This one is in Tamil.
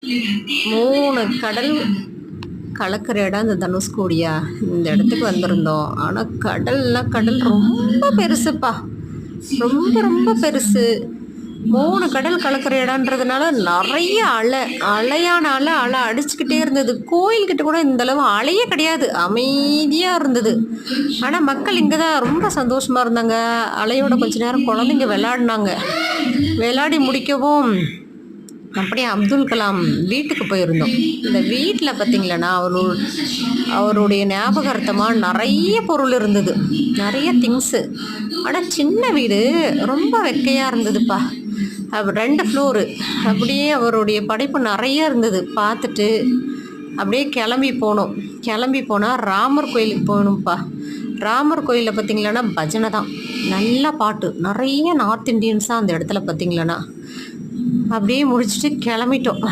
3 கடல் கலக்கிற இடம் இந்த தனுஷ்கோடியா. இந்த இடத்துக்கு வந்திருந்தோம். ஆனால் கடல் ரொம்ப பெருசுப்பா. ரொம்ப ரொம்ப பெருசு. 3 கடல் கலக்கிற இடம்ன்றதுனால நிறைய அலையான அலை அடிச்சுக்கிட்டே இருந்தது. கோயில்கிட்ட கூட இந்தளவு அலையே கிடையாது, அமைதியாக இருந்தது. ஆனால் மக்கள் இங்கே தான் ரொம்ப சந்தோஷமாக இருந்தாங்க. அலையோட கொஞ்ச நேரம் குழந்தைங்க விளையாடினாங்க. விளையாடி முடிக்கவும் அப்படியே அப்துல் கலாம் வீட்டுக்கு போயிருந்தோம். இந்த வீட்டில் பார்த்திங்களன்னா அவருடைய ஞாபகார்த்தமாக நிறைய பொருள் இருந்தது, நிறைய திங்ஸு. ஆனால் சின்ன வீடு ரொம்ப வெக்கையாக இருந்ததுப்பா. 2 ஃப்ளோரு. அப்படியே அவருடைய படைப்பு நிறைய இருந்தது. பார்த்துட்டு அப்படியே கிளம்பி போனால் ராமர் கோயிலுக்கு போகணும்ப்பா. ராமர் கோயிலில் பார்த்திங்களன்னா பஜனை தான், நல்ல பாட்டு, நிறைய நார்த் இண்டியன்ஸாக அந்த இடத்துல பார்த்திங்களன்னா. அப்படியே முடிச்சுட்டு கிளம்பிட்டோம்.